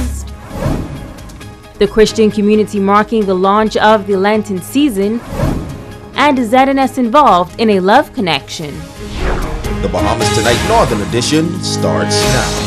Bahamas. The Christian community marking the launch of the Lenten season, and ZNS involved in a love connection. The Bahamas Tonight Northern Edition starts now.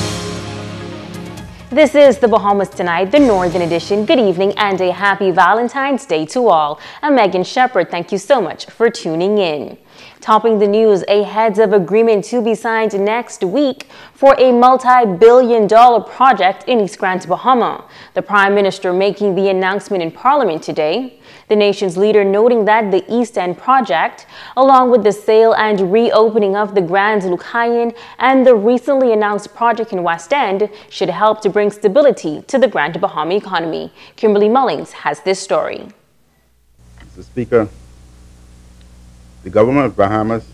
This is the Bahamas Tonight, the Northern Edition. Good evening and a happy Valentine's Day to all. I'm Megan Shepard. Thank you so much for tuning in. Topping the news, a heads of agreement to be signed next week for a multi-billion-dollar project in East Grand Bahama. The Prime Minister making the announcement in Parliament today. The nation's leader noting that the East End project, along with the sale and reopening of the Grand Lucayan and the recently announced project in West End, should help to bring stability to the Grand Bahama economy. Kimberly Mullings has this story. Mr. Speaker, the government of Bahamas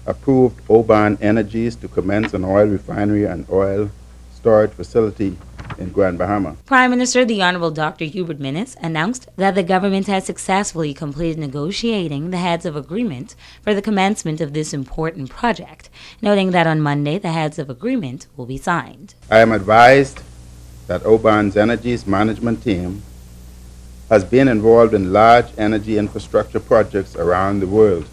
approved Oban Energies to commence an oil refinery and oil storage facility in Grand Bahama. Prime Minister the Honorable Dr. Hubert Minnis announced that the government has successfully completed negotiating the heads of agreement for the commencement of this important project, noting that on Monday the heads of agreement will be signed. I am advised that Oban Energies management team has been involved in large energy infrastructure projects around the world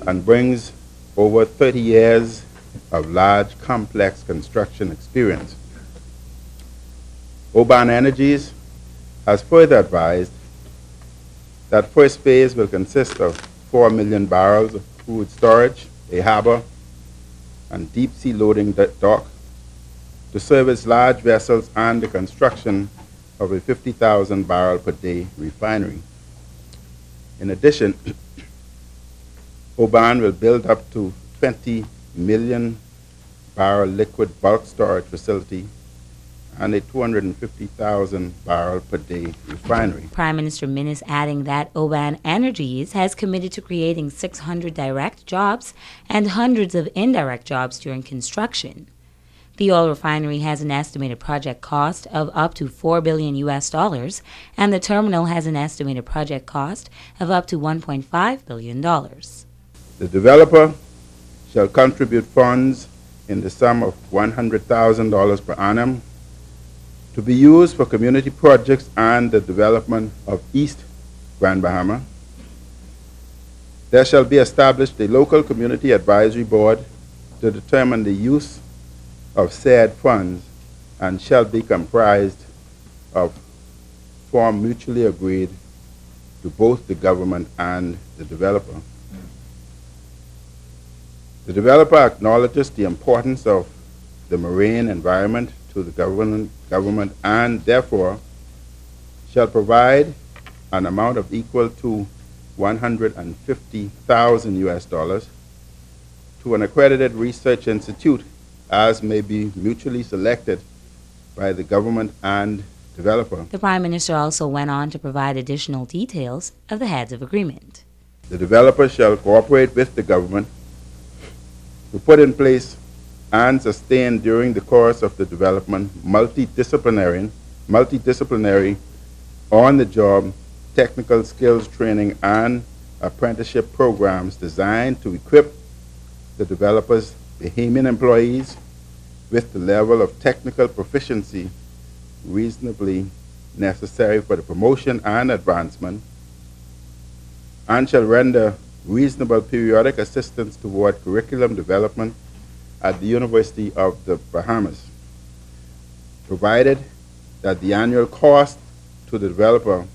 and brings over 30 years of large, complex construction experience. Oban Energies has further advised that first phase will consist of 4 million barrels of crude storage, a harbor, and deep-sea loading dock to service large vessels and the construction of a 50,000 barrel per day refinery. In addition, Oban will build up to 20 million barrel liquid bulk storage facility and a 250,000 barrel per day refinery. Prime Minister Minnis adding that Oban Energies has committed to creating 600 direct jobs and hundreds of indirect jobs during construction. The oil refinery has an estimated project cost of up to $4 billion and the terminal has an estimated project cost of up to $1.5 billion. The developer shall contribute funds in the sum of $100,000 per annum to be used for community projects and the development of East Grand Bahama. There shall be established a local community advisory board to determine the use of said funds and shall be comprised of form mutually agreed to both the government and the developer. The developer acknowledges the importance of the marine environment to the government and therefore shall provide an amount of equal to $150,000 to an accredited research institute as may be mutually selected by the government and developer. The Prime Minister also went on to provide additional details of the heads of agreement. The developer shall cooperate with the government to put in place and sustain during the course of the development multidisciplinary on-the-job technical skills training and apprenticeship programs designed to equip the developer's Bahamian employees with the level of technical proficiency reasonably necessary for the promotion and advancement, and shall render reasonable periodic assistance toward curriculum development at the University of the Bahamas, provided that the annual cost to the developer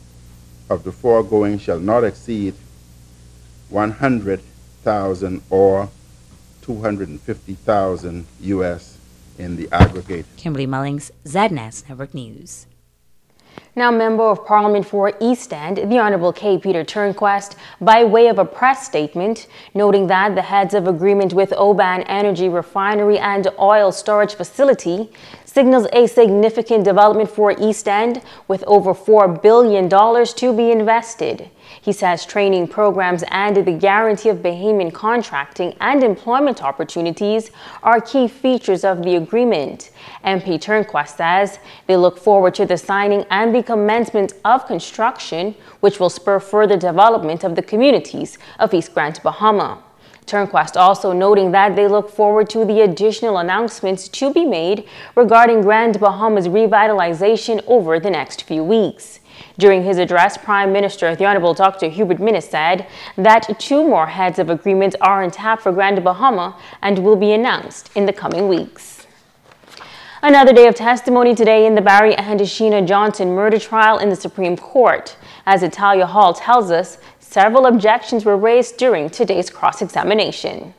of the foregoing shall not exceed $100,000 or $250,000 US in the aggregate. Kimberly Mullings, ZNS Network News. Now, Member of Parliament for East End, the Honourable K. Peter Turnquest, by way of a press statement, noting that the heads of agreement with Oban Energy Refinery and Oil Storage Facility signals a significant development for East End with over $4 billion to be invested. He says training programs and the guarantee of Bahamian contracting and employment opportunities are key features of the agreement. MP Turnquest says they look forward to the signing and the commencement of construction, which will spur further development of the communities of East Grand Bahama. Turnquest also noting that they look forward to the additional announcements to be made regarding Grand Bahamas revitalization over the next few weeks. During his address, Prime Minister the Honorable Dr. Hubert Minnis said that 2 more heads of agreement are on tap for Grand Bahama and will be announced in the coming weeks. Another day of testimony today in the Barry and Sheena Johnson murder trial in the Supreme Court. As Italia Hall tells us, several objections were raised during today's cross-examination.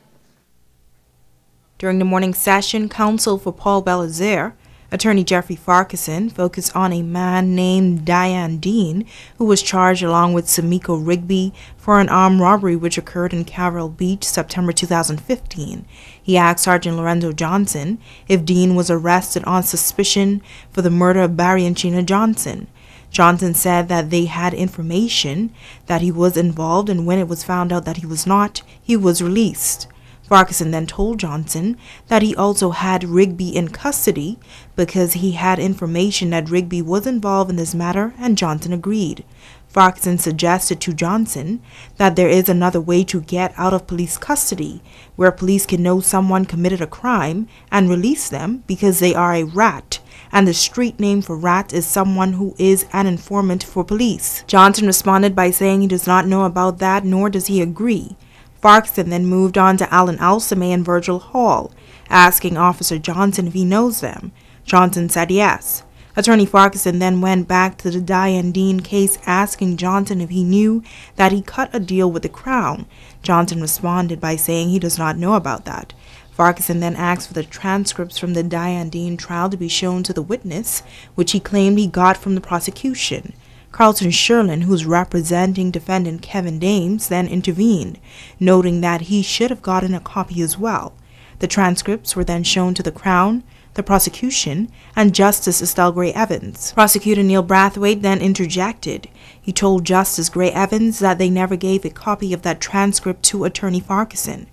During the morning session, counsel for Paul Belazaire, Attorney Jeffrey Farquharson, focused on a man named Diane Dean, who was charged along with Samiko Rigby for an armed robbery which occurred in Carroll Beach, September 2015. He asked Sergeant Lorenzo Johnson if Dean was arrested on suspicion for the murder of Barry and Sheena Johnson. Johnson said that they had information that he was involved, and when it was found out that he was not, he was released. Farquharson then told Johnson that he also had Rigby in custody because he had information that Rigby was involved in this matter, and Johnson agreed. Farquharson suggested to Johnson that there is another way to get out of police custody, where police can know someone committed a crime and release them because they are a rat, and the street name for rat is someone who is an informant for police. Johnson responded by saying he does not know about that, nor does he agree. Farquharson then moved on to Alan Alsame and Virgil Hall, asking Officer Johnson if he knows them. Johnson said yes. Attorney Farquharson then went back to the Diane Dean case, asking Johnson if he knew that he cut a deal with the Crown. Johnson responded by saying he does not know about that. Farquharson then asked for the transcripts from the Diane Dean trial to be shown to the witness, which he claimed he got from the prosecution. Carlton Sherlin, who's representing defendant Kevin Dames, then intervened, noting that he should have gotten a copy as well. The transcripts were then shown to the Crown, the prosecution, and Justice Estelle Gray Evans. Prosecutor Neil Brathwaite then interjected. He told Justice Gray Evans that they never gave a copy of that transcript to Attorney Farquharson.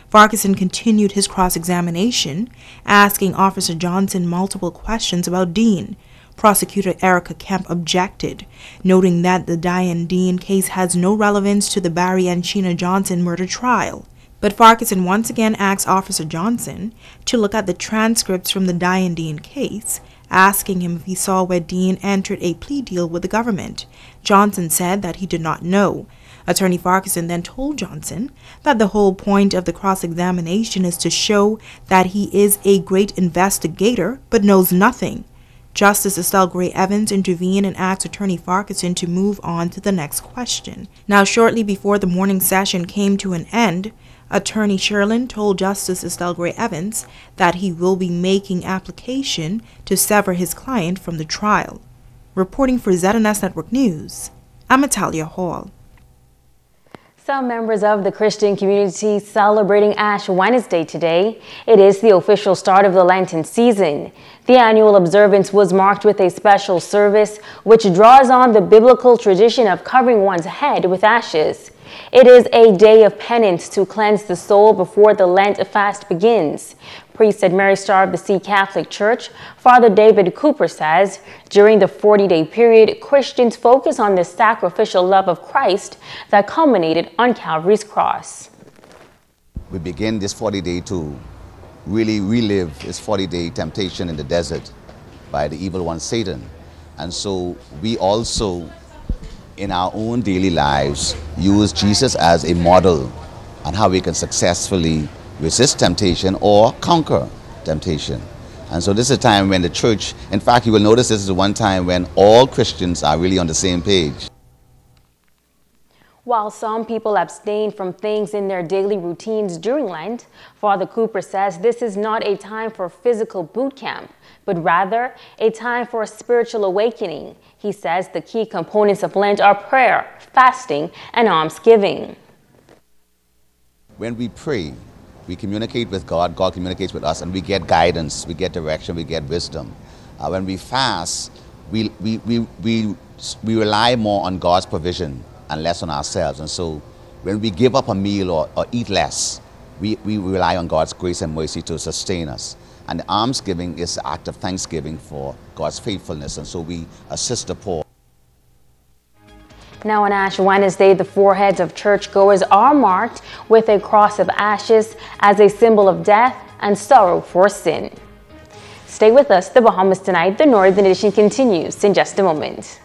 Farquharson continued his cross-examination, asking Officer Johnson multiple questions about Dean. Prosecutor Erica Kemp objected, noting that the Diane Dean case has no relevance to the Barry and Sheena Johnson murder trial. But Farquharson once again asked Officer Johnson to look at the transcripts from the Diane Dean case, asking him if he saw where Dean entered a plea deal with the government. Johnson said that he did not know. Attorney Farquharson then told Johnson that the whole point of the cross-examination is to show that he is a great investigator but knows nothing. Justice Estelle Gray Evans intervened and asked Attorney Farquharson to move on to the next question. Now, shortly before the morning session came to an end, Attorney Sherlin told Justice Estelle Gray Evans that he will be making application to sever his client from the trial. Reporting for ZNS Network News, I'm Italia Hall. Some members of the Christian community celebrating Ash Wednesday today. It is the official start of the Lenten season. The annual observance was marked with a special service which draws on the biblical tradition of covering one's head with ashes. It is a day of penance to cleanse the soul before the Lent fast begins. Priest at Mary Star of the Sea Catholic Church, Father David Cooper says, during the 40-day period, Christians focus on the sacrificial love of Christ that culminated on Calvary's cross. We begin this 40-day to really relive this 40-day temptation in the desert by the evil one Satan. And so we also, in our own daily lives, use Jesus as a model on how we can successfully resist temptation or conquer temptation. And so this is a time when the church, in fact, you will notice this is one time when all Christians are really on the same page. While some people abstain from things in their daily routines during Lent, Father Cooper says this is not a time for physical boot camp, but rather a time for a spiritual awakening. He says the key components of Lent are prayer, fasting, and almsgiving. When we pray, we communicate with God, God communicates with us, and we get guidance, we get direction, we get wisdom. When we fast, we rely more on God's provision and less on ourselves. And so when we give up a meal or eat less, we rely on God's grace and mercy to sustain us. And the almsgiving is an act of thanksgiving for God's faithfulness, and so we assist the poor. Now on Ash Wednesday, the foreheads of churchgoers are marked with a cross of ashes as a symbol of death and sorrow for sin. Stay with us. The Bahamas Tonight, the Northern Edition continues in just a moment.